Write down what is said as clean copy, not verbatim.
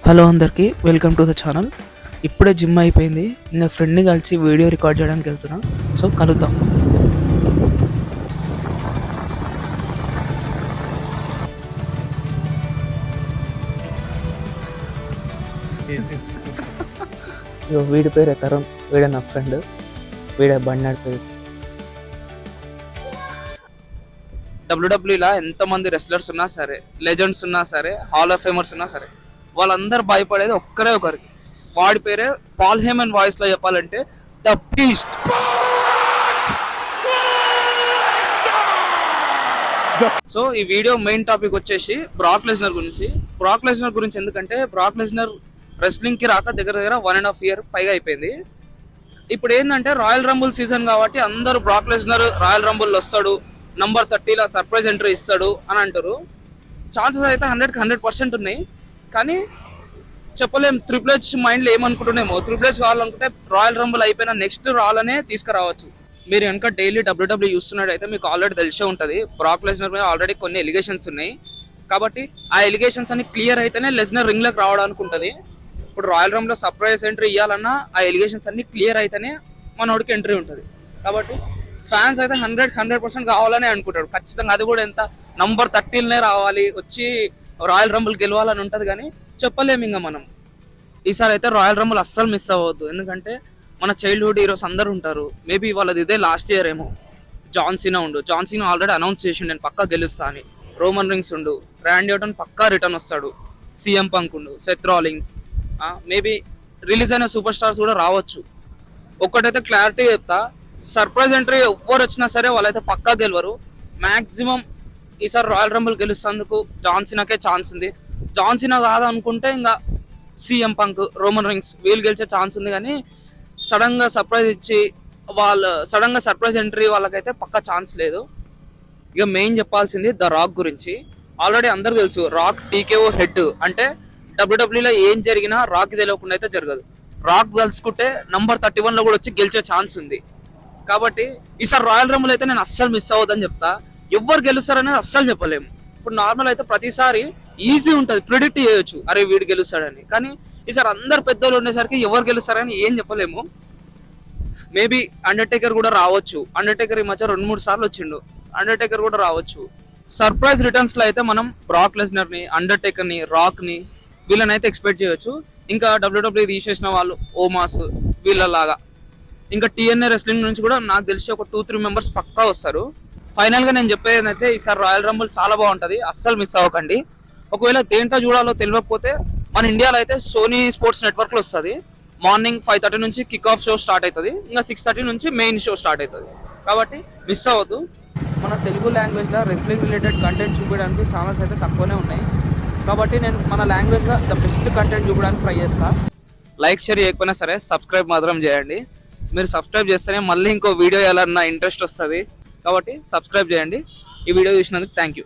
Hello అందరికీ welcome to the channel. ఇప్పుడే gym అయిపోయింది. ఇంకా ఫ్రెండ్ని కలిసి వీడియో రికార్డ్ చేయడానికి వెళ్తున్నా. సో కలుద్దాం. వీడి పేరు తరుణ్, వీడే నా ఫ్రెండ్, వీడే బండి పేరు. డబ్ల్యూడబ్ల్యూలా ఎంతమంది రెస్లర్స్ ఉన్నా సరే, లెజెండ్స్ ఉన్నా సరే, హాల్ ఆఫ్ ఫేమర్స్ ఉన్నా సరే, వాళ్ళందరూ భయపడేది ఒక్కరే ఒకరికి. వాడి పేరే పాల్ హేమన్ వాయిస్ లో చెప్పాలంటే ద బీస్ట్. సో ఈ వీడియో మెయిన్ టాపిక్ వచ్చేసి బ్రాక్ లెస్నర్ గురించి. ఎందుకంటే బ్రాక్ లెస్నర్ రెస్లింగ్ కి రాక దగ్గర 1.5 year పైగా అయిపోయింది. ఇప్పుడు ఏంటంటే రాయల్ రంబుల్ సీజన్ కాబట్టి అందరూ బ్రాక్ లెస్నర్ రాయల్ రంబుల్ వస్తాడు, నంబర్ 30 సర్ప్రైజ్ ఎంట్రీ ఇస్తాడు అని అంటారు. ఛాన్సెస్ అయితే 100% ఉన్నాయి. కానీ చెప్పలేం, ట్రిపుల్ హెచ్ మైండ్లో ఏమనుకుంటున్నామో, ట్రిపుల్ హెచ్ కావాలనుకుంటే రాయల్ రంబుల్ అయిపోయిన నెక్స్ట్ రావాలనే తీసుకురావచ్చు. మీరు కనుక డైలీ డబ్ల్యూడబ్ల్యూ చూస్తున్నట్టయితే మీకు ఆల్రెడీ తెలిసే ఉంటుంది, బ్రాక్ లెస్నర్ మీద ఆల్రెడీ కొన్ని ఎలిగేషన్స్ ఉన్నాయి. కాబట్టి ఆ ఎలిగేషన్స్ అన్ని క్లియర్ అయితేనే లెస్నర్ రింగ్ లోకి రావడానికి ఉంటుంది. ఇప్పుడు రాయల్ రంబుల్ లో సర్ప్రైజ్ ఎంట్రీ ఇవ్వాలన్నా ఆ ఎలిగేషన్స్ అన్ని క్లియర్ అయితేనే మనోడికి ఎంట్రీ ఉంటుంది. కాబట్టి ఫ్యాన్స్ అయితే 100% కావాలనే అనుకుంటాడు ఖచ్చితంగా. అది కూడా ఎంత నంబర్ 30 రావాలి, వచ్చి రాయల్ రంబుల్ గెలవాలని ఉంటుంది. కానీ చెప్పలేము ఇంకా మనం. ఈసారి అయితే రాయల్ రంబుల్ అస్సలు మిస్ అవ్వద్దు. ఎందుకంటే మన చైల్డ్హుడ్ హీరోస్ అందరు ఉంటారు. మేబీ వాళ్ళది ఇదే లాస్ట్ ఇయర్ ఏమో. జాన్ సీనా ఆల్రెడీ అనౌన్స్ చేసిండు నేను పక్కా గెలుస్తా అని. రోమన్ రింగ్స్ ఉండు, రాండీ ఆర్టన్ పక్కా రిటర్న్ వస్తాడు, సిఎం పంక్ ఉండు, సెత్ రాలింగ్స్, మేబీ రిలీజ్ అయిన సూపర్ స్టార్స్ కూడా రావచ్చు. ఒక్కటైతే క్లారిటీ చెప్తా, సర్ప్రైజ్ ఎంట్రీ ఎవ్వరు వచ్చినా సరే వాళ్ళైతే పక్కా గెలవరు. మాక్సిమం ఈసారి రాయల్ రంబుల్ గెలుస్తేందుకు జాన్ సీనాకే ఛాన్స్ ఉంది. జాన్ సీనా కాదనుకుంటే ఇంకా సిఎం పంక్, రోమన్ రింగ్స్ వీళ్ళు గెలిచే ఛాన్స్ ఉంది. కానీ సడన్ గా సర్ప్రైజ్ ఎంట్రీ వాళ్ళకైతే పక్కా ఛాన్స్ లేదు. ఇక మెయిన్ చెప్పాల్సింది ద రాక్ గురించి. ఆల్రెడీ అందరు తెలుసు, రాక్ టీకేఓ హెడ్. అంటే డబ్ల్యూడబ్ల్యూలో ఏం జరిగినా రాక్ తెలియకుండా అయితే జరగదు. రాక్ గెలుచుకుంటే నంబర్ 31 కూడా వచ్చి గెలిచే ఛాన్స్ ఉంది. కాబట్టి ఈసారి రాయల్ రంబుల్ అయితే నేను అస్సలు మిస్ అవ్వదని చెప్తా. ఎవరు గెలుస్తారనేది అస్సలు చెప్పలేము. ఇప్పుడు నార్మల్ అయితే ప్రతిసారి ఈజీ ఉంటుంది, ప్రిడిక్ట్ చేయొచ్చు, అరే వీడు గెలుస్తాడని. కానీ ఈసారి అందరు పెద్దోళ్ళు ఉండేసరికి ఎవరు గెలుస్తారని ఏం చెప్పలేము. మేబీ అండర్టేకర్ కూడా రావచ్చు. అండర్టేకర్ ఈ మధ్య 2-3 సార్లు వచ్చిండు. అండర్టేకర్ కూడా రావచ్చు. సర్ప్రైజ్ రిటర్న్స్ లో అయితే మనం బ్రాక్ లెస్నర్ ని, అండర్టేకర్ ని, రాక్ ని వీళ్ళని అయితే ఎక్స్పెక్ట్ చేయొచ్చు. ఇంకా డబ్ల్యూడబ్ల్యూ తీసేసిన వాళ్ళు ఓమాస్ వీళ్ళలాగా. ఇంకా టీఎన్ఏ రెస్లింగ్ నుంచి కూడా నాకు తెలిసి ఒక 2-3 మెంబర్స్ పక్కా వస్తారు. ఫైనల్ గా నేను చెప్పేది అయితే ఈసారి రాయల్ రంబుల్ చాలా బాగుంటది, అస్సలు మిస్ అవ్వకండి. ఒకవేళ దేంట్లో చూడాలో తెలియకపోతే మన ఇండియాలో అయితే సోనీ స్పోర్ట్స్ నెట్వర్క్ లో వస్తుంది. మార్నింగ్ 5:30 నుంచి కిక్ ఆఫ్ షో స్టార్ట్ అవుతుంది. ఇంకా 6:30 నుంచి మెయిన్ షో స్టార్ట్ అవుతుంది. కాబట్టి మిస్ అవ్వద్దు. మన తెలుగు లాంగ్వేజ్ లో రెస్లింగ్ రిలేటెడ్ కంటెంట్ చూపించడానికి ఛానల్స్ అయితే తక్కువనే ఉన్నాయి. కాబట్టి నేను మన లాంగ్వేజ్ లో ద బెస్ట్ కంటెంట్ చూపించడానికి ట్రై చేస్తా. లైక్ షేర్ చేయకపోయినా సరే సబ్స్క్రైబ్ మాత్రం చేయండి. మీరు సబ్స్క్రైబ్ చేస్తేనే మళ్ళీ ఇంకో వీడియో వేయాలన్న ఇంట్రెస్ట్ వస్తుంది. కాబట్టి సబ్స్క్రైబ్ చేయండి. ఈ వీడియో చూసినందుకు థ్యాంక్ యూ.